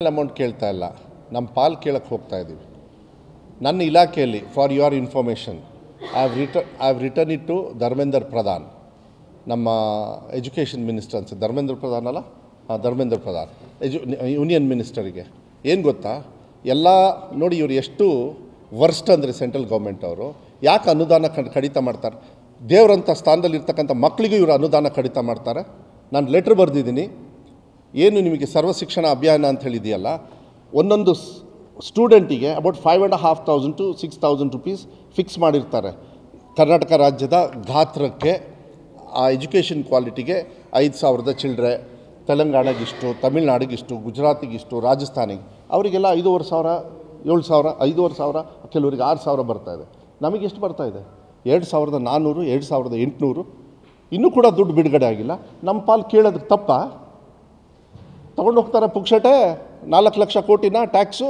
Amount ಕೇಳ್ತಾ ಇಲ್ಲ, ನಮ್ಮ ಪಾಲ್ ಕೇಳಕ್ಕೆ ಹೋಗ್ತಾ ಇದ್ದೀವಿ. ನನ್ನ ಇಲಾಖೆಯಲ್ಲಿ for your information I have return it to Dharmendra Pradhan, ನಮ್ಮ ಎಜುಕೇಷನ್ ಮಿನಿಸ್ಟರ್ ಅನ್ಸುತ್ತೆ. ಧರ್ಮೇಂದ್ರ ಪ್ರಧಾನ್ ಅಲ್ಲ, ಧರ್ಮೇಂದ್ರ ಪ್ರಧಾನ್ ಯೂನಿಯನ್ ಮಿನಿಸ್ಟರಿಗೆ. ಏನು ಗೊತ್ತಾ, ಎಲ್ಲ ನೋಡಿ ಇವರು ಎಷ್ಟು ವರ್ಸ್ಟ್ ಅಂದರೆ ಸೆಂಟ್ರಲ್ ಗೌರ್ಮೆಂಟ್ ಅವರು ಯಾಕೆ ಅನುದಾನ ಕಡಿತ ಮಾಡ್ತಾರೆ. ದೇವರಂಥ ಸ್ಥಾನದಲ್ಲಿ ಇರ್ತಕ್ಕಂಥ ಮಕ್ಕಳಿಗೂ ಇವರು ಅನುದಾನ ಕಡಿತ ಮಾಡ್ತಾರೆ. ನಾನು ಲೆಟ್ರ್ ಬರೆದಿದ್ದೀನಿ. ಏನು ನಿಮಗೆ ಸರ್ವ ಶಿಕ್ಷಣ ಅಭಿಯಾನ ಅಂತ ಹೇಳಿದೆಯಲ್ಲ, ಒಂದೊಂದು ಸ್ಟೂಡೆಂಟಿಗೆ ಅಬೌಟ್ 5,500 to 6,000 rupees ಫಿಕ್ಸ್ ಮಾಡಿರ್ತಾರೆ. ಕರ್ನಾಟಕ ರಾಜ್ಯದ ಗಾತ್ರಕ್ಕೆ, ಆ ಎಜುಕೇಷನ್ ಕ್ವಾಲಿಟಿಗೆ 5,000 ಚಿಲ್ಡ್ರೆ, ತೆಲಂಗಾಣಗಿಷ್ಟು, ತಮಿಳ್ನಾಡಿಗಿಷ್ಟು, ಗುಜರಾತಿಗಿಷ್ಟು, ರಾಜಸ್ಥಾನಿಗೆ ಅವರಿಗೆಲ್ಲ 5,500, 7,000, 5,500, ಕೆಲವರಿಗೆ 6,000 ಬರ್ತಾಯಿದೆ. ನಮಗೆಷ್ಟು ಬರ್ತಾಯಿದೆ? 2,400, 2,800. ಇನ್ನೂ ಕೂಡ ದುಡ್ಡು ಬಿಡುಗಡೆ ಆಗಿಲ್ಲ. ನಮ್ಮ ಪಾಲು ಕೇಳೋದಕ್ಕೆ ತಪ್ಪ? ತೊಗೊಂಡು ಹೋಗ್ತಾರೆ ಪುಕ್ಷಟೆ 4 ಲಕ್ಷ ಕೋಟಿನ ಟ್ಯಾಕ್ಸು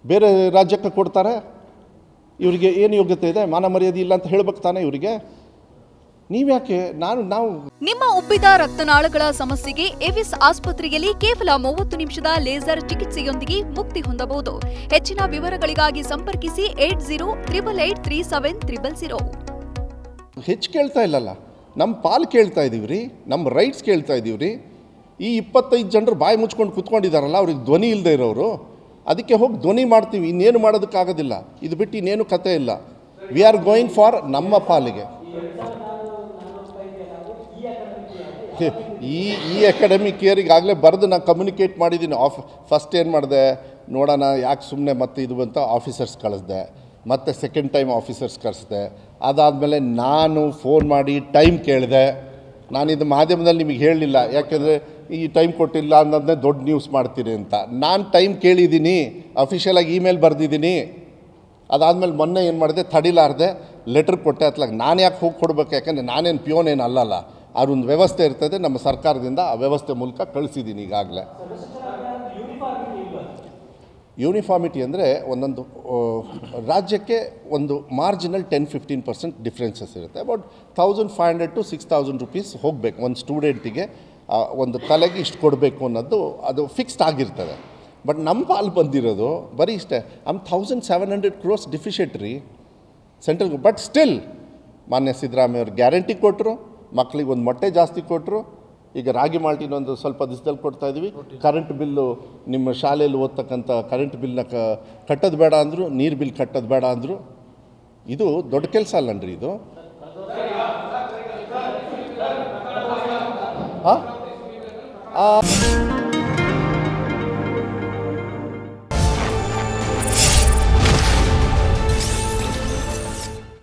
ಬೇರೆ ರಾಜ್ಯಕ್ಕೆ ಕೊಡ್ತಾರೆ. ಇವರಿಗೆ ಏನು ಯೋಗ್ಯತೆ ಇದೆ? ಮಾನ ಮರ್ಯಾದೆ ಇಲ್ಲ ಅಂತ ಹೇಳ್ಬೇಕು ತಾನೆ ಇವರಿಗೆ? ನೀವ್ಯಾಕೆ? ನಾವು ನಿಮ್ಮ ಉಬ್ಬಿದ ರಕ್ತನಾಳಗಳ ಸಮಸ್ಯೆಗೆ ಎವಿಸ್ ಆಸ್ಪತ್ರೆಯಲ್ಲಿ ಕೇವಲ 30 ನಿಮಿಷದ ಲೇಸರ್ ಚಿಕಿತ್ಸೆಯೊಂದಿಗೆ ಮುಕ್ತಿ ಹೊಂದಬಹುದು. ಹೆಚ್ಚಿನ ವಿವರಗಳಿಗಾಗಿ ಸಂಪರ್ಕಿಸಿ 8088837300. ಹೆಚ್ಚು ಕೇಳ್ತಾ ಇಲ್ಲಲ್ಲ, ನಮ್ಮ ಪಾಲ್ ಕೇಳ್ತಾ ಇದ್ದೀವಿ ರೀ, ನಮ್ಮ ರೈಟ್ಸ್ ಕೇಳ್ತಾ ಇದ್ದೀವಿ ರೀ. ಈ 25 ಜನರು ಬಾಯಿ ಮುಚ್ಕೊಂಡು ಕೂತ್ಕೊಂಡಿದ್ದಾರಲ್ಲ, ಅವ್ರಿಗೆ ಧ್ವನಿ ಇಲ್ಲದೆ ಇರೋರು, ಅದಕ್ಕೆ ಹೋಗಿ ಧ್ವನಿ ಮಾಡ್ತೀವಿ. ಇನ್ನೇನು ಮಾಡೋದಕ್ಕಾಗೋದಿಲ್ಲ. ಇದು ಬಿಟ್ಟು ಇನ್ನೇನು ಕತೆ ಇಲ್ಲ. ವಿ ಆರ್ ಗೋಯಿಂಗ್ ಫಾರ್ ನಮ್ಮ ಪಾಲಿಗೆ. ಈ ಅಕಾಡೆಮಿಕ್ ಇಯರಿಗೆ ಆಗಲೇ ಬರೆದು ನಾನು ಕಮ್ಯುನಿಕೇಟ್ ಮಾಡಿದ್ದೀನಿ. ಫಸ್ಟ್ ಏನು ಮಾಡಿದೆ ನೋಡೋಣ, ಯಾಕೆ ಸುಮ್ಮನೆ ಮತ್ತೆ ಇದು ಅಂತ ಆಫೀಸರ್ಸ್ ಕಳಿಸ್ದೆ, ಮತ್ತು ಸೆಕೆಂಡ್ ಟೈಮ್ ಆಫೀಸರ್ಸ್ ಕಳಿಸ್ದೆ. ಅದಾದಮೇಲೆ ನಾನು ಫೋನ್ ಮಾಡಿ ಟೈಮ್ ಕೇಳಿದೆ. ನಾನಿದು ಮಾಧ್ಯಮದಲ್ಲಿ ನಿಮಗೆ ಹೇಳಲಿಲ್ಲ, ಯಾಕೆಂದರೆ ಈ ಟೈಮ್ ಕೊಟ್ಟಿಲ್ಲ ಅನ್ನೋದನ್ನೇ ದೊಡ್ಡ ನ್ಯೂಸ್ ಮಾಡ್ತೀರಿ ಅಂತ. ನಾನು ಟೈಮ್ ಕೇಳಿದ್ದೀನಿ, ಅಫಿಷಿಯಲಾಗಿ ಇಮೇಲ್ ಬರೆದಿದ್ದೀನಿ. ಅದಾದಮೇಲೆ ಮೊನ್ನೆ ಏನು ಮಾಡಿದೆ, ತಡಿಲಾರ್ದೆ ಲೆಟ್ರ್ ಕೊಟ್ಟೆ. ಅತ್ಲಾಗ ನಾನು ಯಾಕೆ ಹೋಗಿ ಕೊಡಬೇಕು? ಯಾಕಂದರೆ ನಾನೇನು ಪ್ಯೂನ್ ಏನು ಅಲ್ಲಲ್ಲ. ಅವ್ರೊಂದು ವ್ಯವಸ್ಥೆ ಇರ್ತದೆ ನಮ್ಮ ಸರ್ಕಾರದಿಂದ, ಆ ವ್ಯವಸ್ಥೆ ಮೂಲಕ ಕಳಿಸಿದ್ದೀನಿ ಈಗಾಗಲೇ. ಯೂನಿಫಾರ್ಮಿಟಿ ಅಂದರೆ ಒಂದೊಂದು ರಾಜ್ಯಕ್ಕೆ ಒಂದು ಮಾರ್ಜಿನಲ್ 10-15% ಡಿಫ್ರೆನ್ಸಸ್ ಇರುತ್ತೆ. ಅಬೌಟ್ 1,500 to 6,000 rupees ಹೋಗಬೇಕು ಒಂದು ಸ್ಟೂಡೆಂಟಿಗೆ. ಒಂದು ತಲೆಗೆ ಇಷ್ಟು ಕೊಡಬೇಕು ಅನ್ನೋದು ಅದು ಫಿಕ್ಸ್ಡ್ ಆಗಿರ್ತದೆ. ಬಟ್ ನಮ್ಮ ಪಾಲು ಬಂದಿರೋದು ಬರೀ ಇಷ್ಟೇ. 1,700 crores ಡಿಫಿಷಿಟ್ ರೀ ಸೆಂಟ್ರಲ್. ಬಟ್ ಸ್ಟಿಲ್ ಮಾನ್ಯ ಸಿದ್ದರಾಮಯ್ಯ ಅವರು ಗ್ಯಾರಂಟಿ ಕೊಟ್ಟರು, ಮಕ್ಕಳಿಗೆ ಒಂದು ಮೊಟ್ಟೆ ಜಾಸ್ತಿ ಕೊಟ್ಟರು. ಈಗ ರಾಗಿ ಮಾಲ್ಟಿನ ಒಂದು ಸ್ವಲ್ಪ ದಿವಸದಲ್ಲಿ ಕೊಡ್ತಾ ಇದ್ದೀವಿ. ಕರೆಂಟ್ ಬಿಲ್ಲು, ನಿಮ್ಮ ಶಾಲೆಯಲ್ಲಿ ಓದ್ತಕ್ಕಂಥ ಕರೆಂಟ್ ಬಿಲ್ನ ಕಟ್ಟೋದು ಬೇಡ ಅಂದರು, ನೀರು ಬಿಲ್ ಕಟ್ಟೋದು ಬೇಡ ಅಂದರು. ಇದು ದೊಡ್ಡ ಕೆಲಸ ಅಲ್ಲನ್ರಿ ಇದು? ಹಾಂ